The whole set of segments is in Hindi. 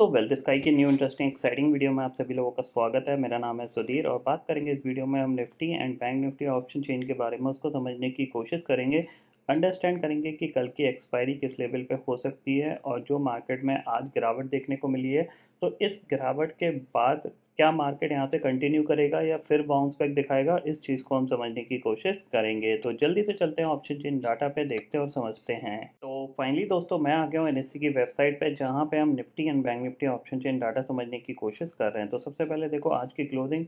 तो वेल्थ स्काई की न्यू इंटरेस्टिंग एक्साइटिंग वीडियो में आप सभी लोगों का स्वागत है। मेरा नाम है सुधीर और बात करेंगे इस वीडियो में हम Nifty and bank Nifty option chain के बारे में उसको समझने की कोशिश करेंगे। अंडरस्टैंड करेंगे कि कल की एक्सपायरी किस लेवल पे हो सकती है और जो मार्केट में आज गिरावट देखने को मिली है, तो इस गिरावट के बाद क्या मार्केट यहाँ से कंटिन्यू करेगा या फिर बाउंस बैक दिखाएगा, इस चीज़ को हम समझने की कोशिश करेंगे। तो जल्दी से चलते हैं ऑप्शन चेन डाटा पे, देखते हैं और समझते हैं। तो फाइनली दोस्तों मैं आ गया हूँ एनएससी की वेबसाइट पे, जहाँ पे हम Nifty and bank Nifty option chain data समझने की कोशिश कर रहे हैं। तो सबसे पहले देखो, आज की क्लोजिंग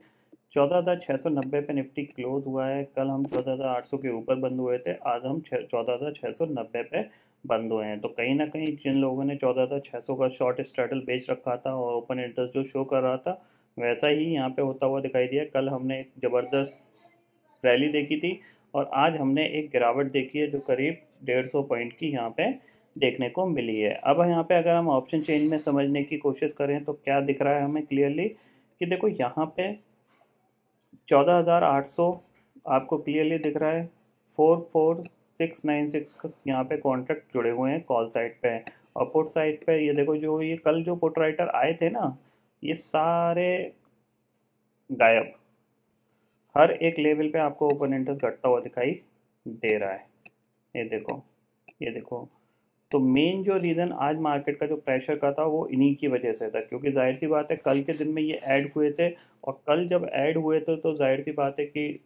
14,690 पे निफ्टी क्लोज हुआ है। कल हम 14,800 के ऊपर बंद हुए थे, आज हम 14,690 पे बंद हुए हैं। तो कहीं ना कहीं जिन लोगों ने 14,600 का शॉर्ट स्ट्रैडल बेच रखा था और ओपन इंटरेस्ट जो शो कर रहा था, वैसा ही यहाँ पे होता हुआ दिखाई दिया। कल हमने एक ज़बरदस्त रैली देखी थी और आज हमने एक गिरावट देखी है जो करीब 150 पॉइंट की यहाँ पे देखने को मिली है। अब यहाँ पे अगर हम ऑप्शन चेन में समझने की कोशिश करें तो क्या दिख रहा है हमें क्लियरली कि देखो यहाँ पे 14,800 आपको क्लियरली दिख रहा है। 44696 का यहाँ पे कॉन्ट्रैक्ट जुड़े हुए हैं कॉल साइड पे, और पुट साइड पे ये देखो, जो ये कल जो पुट राइटर आए थे ना, ये सारे गायब। हर एक लेवल पे आपको ओपन इंटरेस्ट घटता हुआ दिखाई दे रहा है। ये देखो, ये देखो। तो मेन जो रीज़न आज मार्केट का जो प्रेशर का था वो इन्हीं की वजह से था, क्योंकि जाहिर सी बात है कल के दिन में ये ऐड हुए थे, और कल जब ऐड हुए थे तो जाहिर सी बात है कि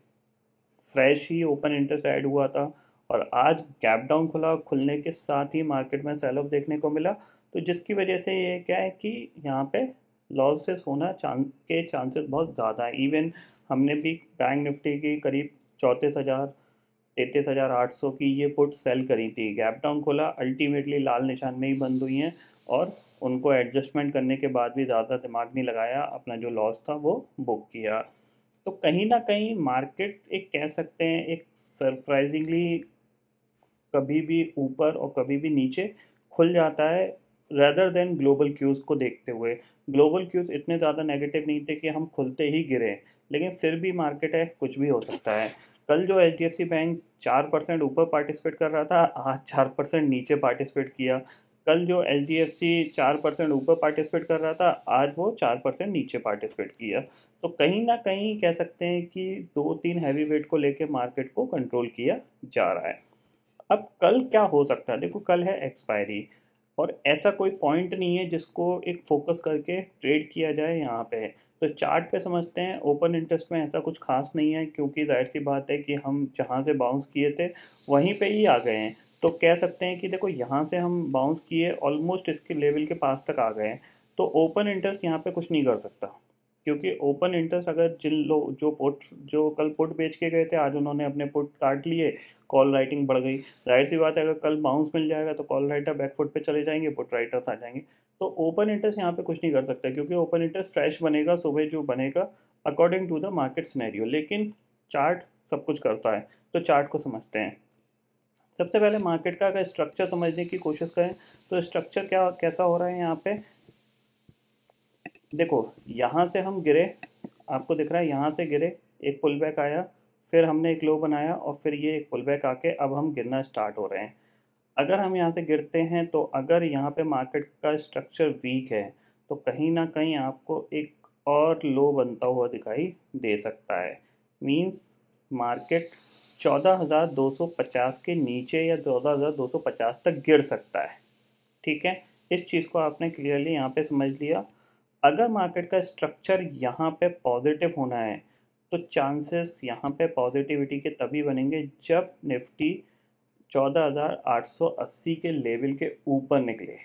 फ्रेश ही ओपन इंटरेस्ट ऐड हुआ था। और आज गैप डाउन खुला, खुलने के साथ ही मार्केट में सेल ऑफ देखने को मिला। तो जिसकी वजह से ये क्या है कि यहाँ पे लॉसेस होना के चांसेस बहुत ज़्यादा है। इवन हमने भी बैंक निफ्टी की करीब 34,000 33,800 की ये पुट सेल करी थी। गैप डाउन खोला, अल्टीमेटली लाल निशान में ही बंद हुई हैं, और उनको एडजस्टमेंट करने के बाद भी ज़्यादा दिमाग नहीं लगाया, अपना जो लॉस था वो बुक किया। तो कहीं ना कहीं मार्केट एक कह सकते हैं एक सरप्राइजिंगली कभी भी ऊपर और कभी भी नीचे खुल जाता है, रेदर देन ग्लोबल क्यूज़ को देखते हुए। ग्लोबल क्यूज़ इतने ज़्यादा नेगेटिव नहीं थे कि हम खुलते ही गिरे, लेकिन फिर भी मार्केट है, कुछ भी हो सकता है। कल जो H D F C bank 4% ऊपर पार्टिसिपेट कर रहा था, आज 4% नीचे पार्टिसिपेट किया। कल जो एच डी एफ सी 4% ऊपर पार्टिसिपेट कर रहा था, आज वो 4% नीचे पार्टिसिपेट किया। तो कहीं ना कहीं कह सकते हैं कि दो तीन हैवी वेट को लेके मार्केट को कंट्रोल किया जा रहा है। अब कल क्या हो सकता है, देखो कल है एक्सपायरी, और ऐसा कोई पॉइंट नहीं है जिसको एक फोकस करके ट्रेड किया जाए यहाँ पे। तो चार्ट पे समझते हैं, ओपन इंटरेस्ट में ऐसा कुछ खास नहीं है, क्योंकि जाहिर सी बात है कि हम जहाँ से बाउंस किए थे वहीं पे ही आ गए हैं। तो कह सकते हैं कि देखो, यहाँ से हम बाउंस किए ऑलमोस्ट इसके लेवल के पास तक आ गए हैं। तो ओपन इंटरेस्ट यहाँ पे कुछ नहीं कर सकता, क्योंकि ओपन इंटरेस्ट अगर जिन लोग जो कल पुट बेच के गए थे, आज उन्होंने अपने पुट काट लिए, कॉल राइटिंग बढ़ गई। जाहिर सी बात है अगर कल बाउंस मिल जाएगा तो कॉल राइटर बैकफुट पे चले जाएंगे, पुट राइटर्स आ जाएंगे। तो ओपन इंटरेस्ट यहाँ पे कुछ नहीं कर सकता, क्योंकि ओपन इंटरेस्ट फ्रेश बनेगा सुबह जो बनेगा according to the market scenario. लेकिन चार्ट सब कुछ करता है, तो चार्ट को समझते हैं। सबसे पहले मार्केट का अगर स्ट्रक्चर समझने की कोशिश करें तो स्ट्रक्चर क्या कैसा हो रहा है यहाँ पे। देखो, यहाँ से हम गिरे, आपको दिख रहा है यहाँ से गिरे, एक पुल बैक आया, फिर हमने एक लो बनाया, और फिर ये एक पुल बैक आके अब हम गिरना स्टार्ट हो रहे हैं। अगर हम यहाँ से गिरते हैं तो अगर यहाँ पे मार्केट का स्ट्रक्चर वीक है तो कहीं ना कहीं आपको एक और लो बनता हुआ दिखाई दे सकता है। मींस मार्केट 14,250 के नीचे या 14,250 तक गिर सकता है। ठीक है, इस चीज़ को आपने क्लियरली यहाँ पे समझ लिया। अगर मार्केट का स्ट्रक्चर यहाँ पे पॉजिटिव होना है तो चांसेस यहाँ पे पॉजिटिविटी के तभी बनेंगे जब निफ्टी 14,880 के लेवल के ऊपर निकले।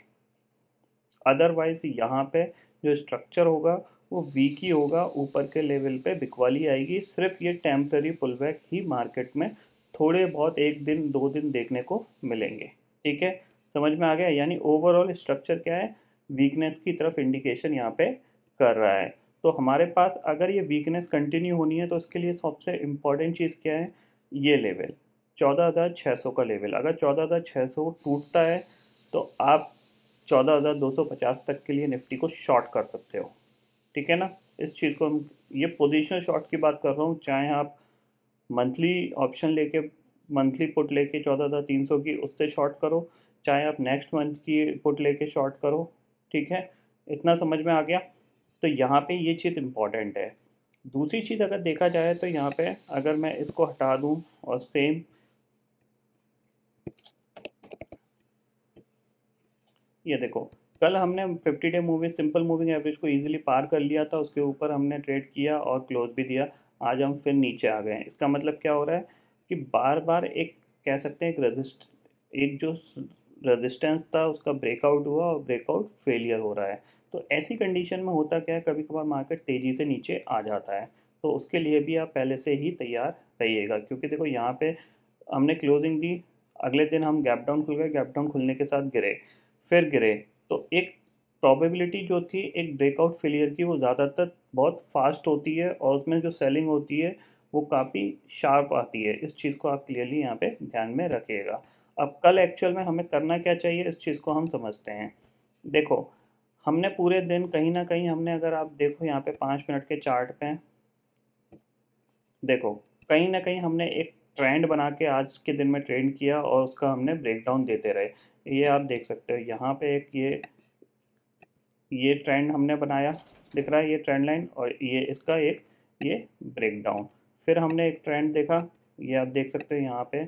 अदरवाइज यहाँ पे जो स्ट्रक्चर होगा वो वीक ही होगा, ऊपर के लेवल पे बिकवाली आएगी। सिर्फ ये टेम्पररी पुलबैक ही मार्केट में थोड़े बहुत एक दिन दो दिन देखने को मिलेंगे। ठीक है, समझ में आ गया। यानी ओवरऑल स्ट्रक्चर क्या है, वीकनेस की तरफ इंडिकेशन यहाँ पे कर रहा है। तो हमारे पास अगर ये वीकनेस कंटिन्यू होनी है तो उसके लिए सबसे इम्पॉर्टेंट चीज़ क्या है, ये लेवल 14,600 का लेवल। अगर 14,600 टूटता है तो आप 14,250 तक के लिए निफ्टी को शॉर्ट कर सकते हो। ठीक है ना, इस चीज़ को हम, ये पोजीशनल शॉर्ट की बात कर रहा हूँ, चाहे आप मंथली ऑप्शन लेके, मंथली पुट लेके 14,300 की उससे शॉर्ट करो, चाहे आप नेक्स्ट मंथ की पुट लेके शॉर्ट करो। ठीक है, इतना समझ में आ गया। तो यहाँ पे ये चीज़ इम्पॉर्टेंट है। दूसरी चीज़ अगर देखा जाए तो यहाँ पे अगर मैं इसको हटा दूँ और सेम ये देखो, कल हमने 50 day movie simple moving average को इजीली पार कर लिया था, उसके ऊपर हमने ट्रेड किया और क्लोज भी दिया। आज हम फिर नीचे आ गए हैं। इसका मतलब क्या हो रहा है कि बार बार एक कह सकते हैं एक जो रेजिस्टेंस था उसका ब्रेकआउट हुआ और ब्रेकआउट फेलियर हो रहा है। तो ऐसी कंडीशन में होता क्या है, कभी कभार मार्केट तेज़ी से नीचे आ जाता है। तो उसके लिए भी आप पहले से ही तैयार रहिएगा, क्योंकि देखो यहाँ पे हमने क्लोजिंग दी, अगले दिन हम गैप डाउन खुल गए, गैप डाउन खुलने के साथ गिरे, फिर गिरे। तो एक प्रोबेबिलिटी जो थी एक ब्रेकआउट फेलियर की, वो ज़्यादातर बहुत फास्ट होती है और उसमें जो सेलिंग होती है वो काफ़ी शार्प आती है। इस चीज़ को आप क्लियरली यहाँ पे ध्यान में रखिएगा। अब कल एक्चुअल में हमें करना क्या चाहिए, इस चीज़ को हम समझते हैं। देखो, हमने पूरे दिन कहीं ना कहीं हमने, अगर आप देखो यहाँ पे 5 मिनट के चार्ट पे देखो, कहीं ना कहीं हमने एक ट्रेंड बना के आज के दिन में ट्रेंड किया और उसका हमने ब्रेकडाउन देते रहे। ये आप देख सकते हो यहाँ पे एक ये ट्रेंड हमने बनाया, दिख रहा है ये ट्रेंड लाइन, और ये इसका एक ये ब्रेकडाउन। फिर हमने एक ट्रेंड देखा, ये आप देख सकते हो यहाँ पे,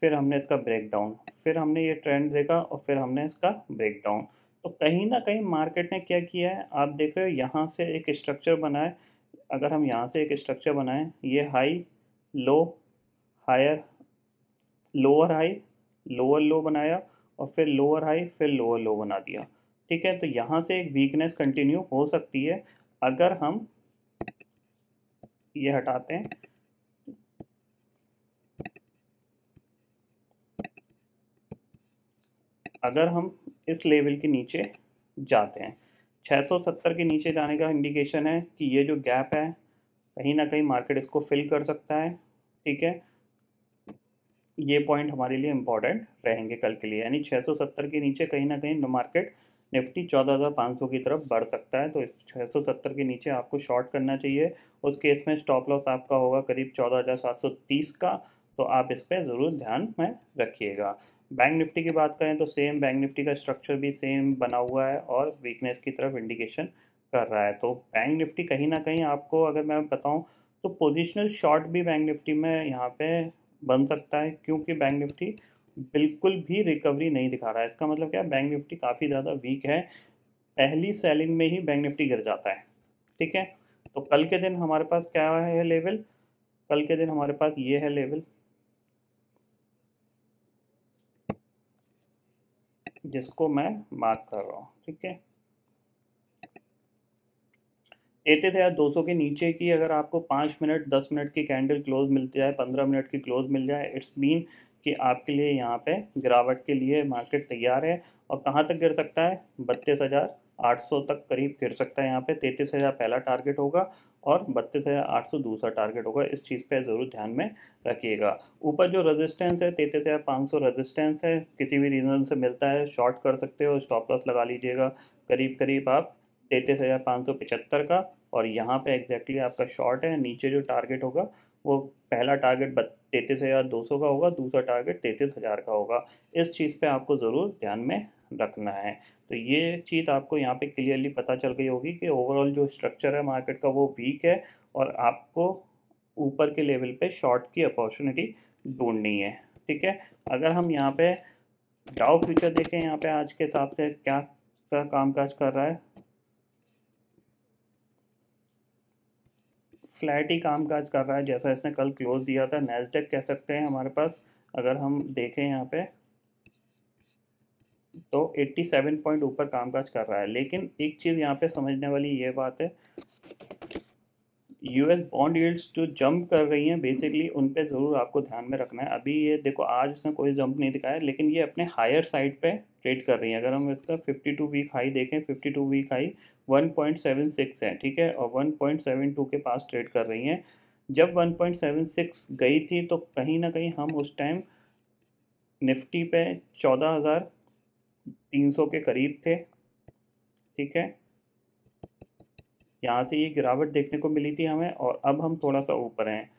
फिर हमने इसका ब्रेकडाउन, फिर हमने ये ट्रेंड देखा और फिर हमने इसका ब्रेकडाउन। तो कहीं ना कहीं मार्केट ने क्या किया है, आप देख रहे हो यहाँ से एक स्ट्रक्चर बना है। अगर हम यहाँ से एक स्ट्रक्चर बनाएं, ये high low higher lower high lower low बनाया और फिर लोअर हाई फिर लोअर लो बना दिया। ठीक है, तो यहाँ से एक वीकनेस कंटिन्यू हो सकती है। अगर हम ये हटाते हैं, अगर हम इस लेवल के नीचे जाते हैं, 670 के नीचे जाने का इंडिकेशन है कि ये जो गैप है कहीं ना कहीं मार्केट इसको फिल कर सकता है। ठीक है, ये पॉइंट हमारे लिए इम्पोर्टेंट रहेंगे कल के लिए, यानी 670 के नीचे कहीं ना कहीं मार्केट निफ्टी 14,500 की तरफ बढ़ सकता है। तो इस 670 के नीचे आपको शॉर्ट करना चाहिए। उस केस में स्टॉप लॉस आपका होगा करीब 14,730 का। तो आप इस पर ज़रूर ध्यान में रखिएगा। बैंक निफ्टी की बात करें तो सेम बैंक निफ्टी का स्ट्रक्चर भी सेम बना हुआ है और वीकनेस की तरफ इंडिकेशन कर रहा है। तो बैंक निफ्टी कहीं ना कहीं आपको अगर मैं बताऊं तो पोजिशनल शॉर्ट भी बैंक निफ्टी में यहाँ पे बन सकता है, क्योंकि बैंक निफ्टी बिल्कुल भी रिकवरी नहीं दिखा रहा है। इसका मतलब क्या है, बैंक निफ्टी काफ़ी ज़्यादा वीक है। पहली सेलिंग में ही बैंक निफ्टी गिर जाता है। ठीक है, तो कल के दिन हमारे पास क्या है लेवल, कल के दिन हमारे पास ये है लेवल जिसको मैं मार्क कर रहा हूँ। ठीक है, 33,200 के नीचे की अगर आपको 5 मिनट 10 मिनट की कैंडल क्लोज मिल जाए, 15 मिनट की क्लोज मिल जाए, इट्स मीन कि आपके लिए यहाँ पे गिरावट के लिए मार्केट तैयार है। और कहाँ तक गिर सकता है, 32,800 तक करीब गिर सकता है। यहाँ पे 33,000 पहला टारगेट होगा और 32,800 दूसरा टारगेट होगा। इस चीज़ पे ज़रूर ध्यान में रखिएगा। ऊपर जो रेजिस्टेंस है 33,500 रेजिस्टेंस है, किसी भी रीज़न से मिलता है शॉर्ट कर सकते हो, स्टॉप लॉस लगा लीजिएगा करीब करीब आप 33,575 का। और यहाँ पे एग्जैक्टली आपका शॉर्ट है। नीचे जो टारगेट होगा वो पहला टारगेट 33,200 का होगा, दूसरा टारगेट 33,000 का होगा। इस चीज़ पे आपको ज़रूर ध्यान में रखना है। तो ये चीज़ आपको यहाँ पे क्लियरली पता चल गई होगी कि ओवरऑल जो स्ट्रक्चर है मार्केट का वो वीक है और आपको ऊपर के लेवल पे शॉर्ट की अपॉर्चुनिटी ढूंढनी है। ठीक है, अगर हम यहाँ पे डाउ फ्यूचर देखें, यहाँ पे आज के हिसाब से क्या क्या कामकाज कर रहा है, फ्लैट ही कामकाज कर रहा है जैसा इसने कल क्लोज दिया था। नैस्डैक कह सकते हैं हमारे पास, अगर हम देखें यहाँ पे तो 87 पॉइंट ऊपर कामकाज कर रहा है। लेकिन एक चीज़ यहाँ पे समझने वाली ये बात है, यूएस बॉन्ड यील्ड्स जो जंप कर रही हैं बेसिकली उन पे ज़रूर आपको ध्यान में रखना है। अभी ये देखो, आज इसने कोई जंप नहीं दिखाया लेकिन ये अपने हायर साइड पे ट्रेड कर रही हैं। अगर हम इसका 52 वीक हाई देखें, 52 वीक हाई 1.76 है। ठीक है, और 1.72 के पास ट्रेड कर रही हैं। जब 1.76 गई थी तो कहीं ना कहीं हम उस टाइम निफ्टी पे 14,300 के करीब थे। ठीक है, यहाँ से ये गिरावट देखने को मिली थी हमें और अब हम थोड़ा सा ऊपर हैं।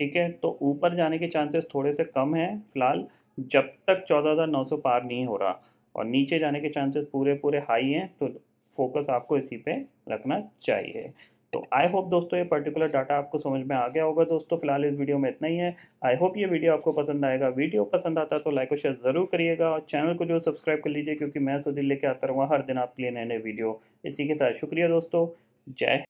ठीक है, तो ऊपर जाने के चांसेस थोड़े से कम हैं फिलहाल, जब तक 14,900 पार नहीं हो रहा। और नीचे जाने के चांसेस पूरे पूरे हाई हैं। तो फोकस आपको इसी पे रखना चाहिए। तो आई होप दोस्तों ये पर्टिकुलर डाटा आपको समझ में आ गया होगा। दोस्तों फिलहाल इस वीडियो में इतना ही है। आई होप ये वीडियो आपको पसंद आएगा। वीडियो पसंद आता तो लाइक और शेयर ज़रूर करिएगा और चैनल को जो सब्सक्राइब कर लीजिए, क्योंकि मैं सुधीर लेके आता रहूँगा हर दिन आपके लिए नए नए वीडियो। इसी के साथ शुक्रिया दोस्तों। जय